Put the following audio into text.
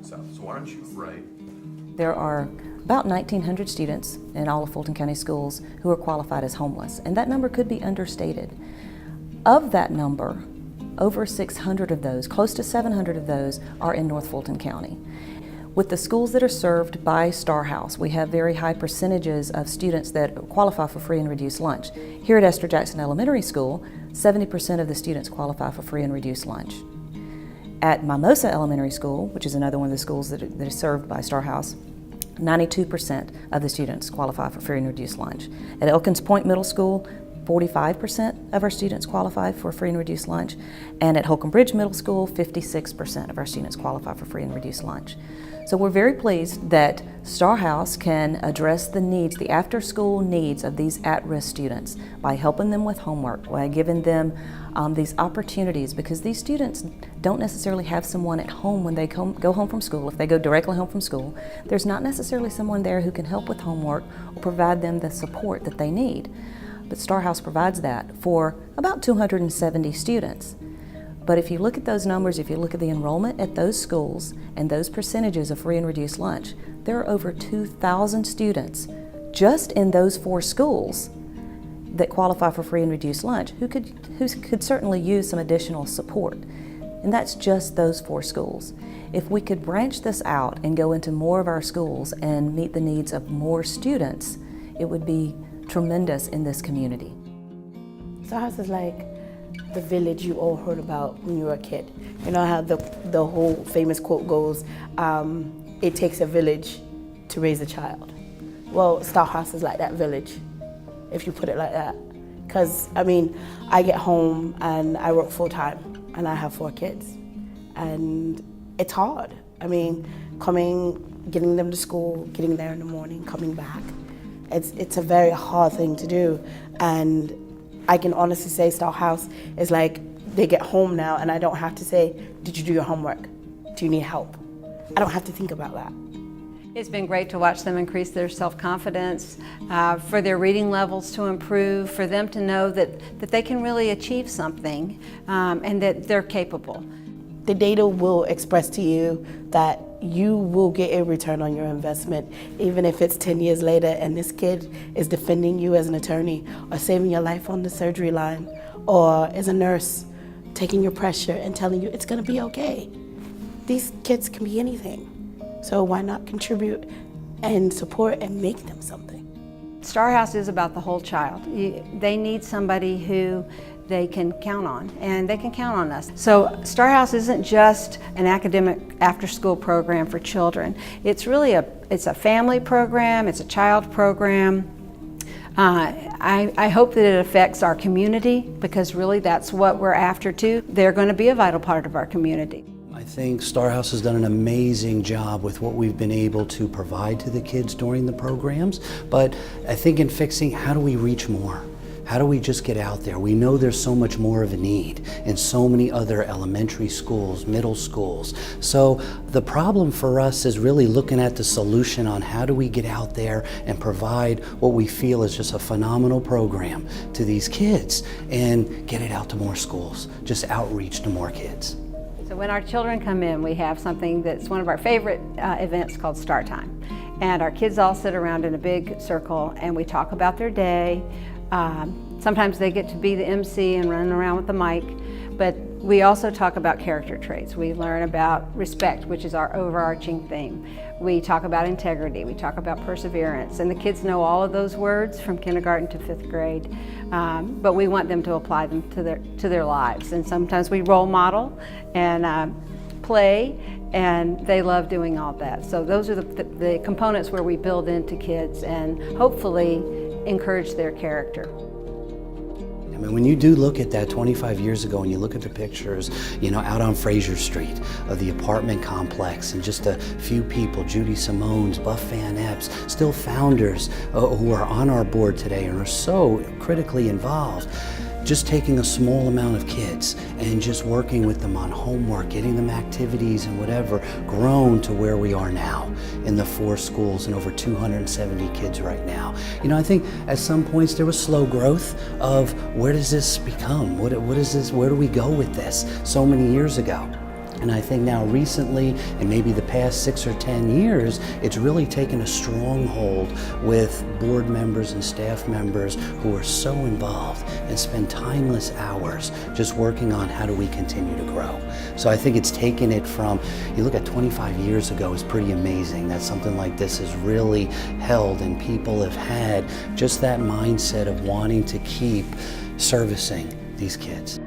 South. So why don't you write? There are about 1,900 students in all of Fulton County schools who are qualified as homeless, and that number could be understated. Of that number, over 600 of those, close to 700 of those, are in North Fulton County. With the schools that are served by Star House, we have very high percentages of students that qualify for free and reduced lunch. Here at Esther Jackson Elementary School, 70% of the students qualify for free and reduced lunch. At Mimosa Elementary School, which is another one of the schools that is served by Star House, 92% of the students qualify for free and reduced lunch. At Elkins Point Middle School, 45% of our students qualify for free and reduced lunch. And at Holcomb Bridge Middle School, 56% of our students qualify for free and reduced lunch. So we're very pleased that Star House can address the needs, the after-school needs of these at-risk students by helping them with homework, by giving them these opportunities, because these students don't necessarily have someone at home when they go home from school. If they go directly home from school, there's not necessarily someone there who can help with homework or provide them the support that they need. But Star House provides that for about 270 students. But if you look at those numbers, if you look at the enrollment at those schools and those percentages of free and reduced lunch, there are over 2,000 students just in those 4 schools that qualify for free and reduced lunch who could certainly use some additional support. And that's just those 4 schools. If we could branch this out and go into more of our schools and meet the needs of more students, it would be tremendous in this community. Star House is like the village you all heard about when you were a kid. You know how the whole famous quote goes, it takes a village to raise a child. Well, Star House is like that village, if you put it like that. Because, I mean, I get home and I work full time and I have 4 kids. And it's hard. I mean, getting them to school, getting there in the morning, coming back. It's a very hard thing to do. And I can honestly say Star House is like, they get home now and I don't have to say, did you do your homework? Do you need help? I don't have to think about that. It's been great to watch them increase their self-confidence, for their reading levels to improve, for them to know that they can really achieve something and that they're capable. The data will express to you that you will get a return on your investment, even if it's 10 years later and this kid is defending you as an attorney or saving your life on the surgery line or as a nurse taking your pressure and telling you it's gonna be okay. These kids can be anything. So why not contribute and support and make them something? Star House is about the whole child. They need somebody who they can count on, and they can count on us. So Star House isn't just an academic after-school program for children. It's really it's a family program, it's a child program. I hope that it affects our community, because really that's what we're after too. They're going to be a vital part of our community. I think Star House has done an amazing job with what we've been able to provide to the kids during the programs, but I think in fixing, how do we reach more? How do we just get out there? We know there's so much more of a need in so many other elementary schools, middle schools. So the problem for us is really looking at the solution on how do we get out there and provide what we feel is just a phenomenal program to these kids and get it out to more schools, just outreach to more kids. So when our children come in, we have something that's one of our favorite events called Star Time. And our kids all sit around in a big circle and we talk about their day. Sometimes they get to be the MC and run around with the mic, but we also talk about character traits. We learn about respect, which is our overarching theme. We talk about integrity, we talk about perseverance, and the kids know all of those words from kindergarten to 5th grade, but we want them to apply them to their lives. And sometimes we role model and play, and they love doing all that. So those are the components where we build into kids and hopefully encourage their character. I mean, when you do look at that 25 years ago and you look at the pictures, you know, out on Fraser Street of the apartment complex and just a few people, Judy Simones, Buff Van Epps, still founders who are on our board today and are so critically involved. Just taking a small amount of kids and just working with them on homework, getting them activities and whatever, grown to where we are now in the 4 schools and over 270 kids right now. You know, I think at some points there was slow growth of where does this become? What is this? Where do we go with this? So many years ago. And I think now recently, and maybe the past 6 or 10 years, it's really taken a stronghold with board members and staff members who are so involved and spend timeless hours just working on how do we continue to grow. So I think it's taken it from, you look at 25 years ago, it's pretty amazing that something like this is really held and people have had just that mindset of wanting to keep servicing these kids.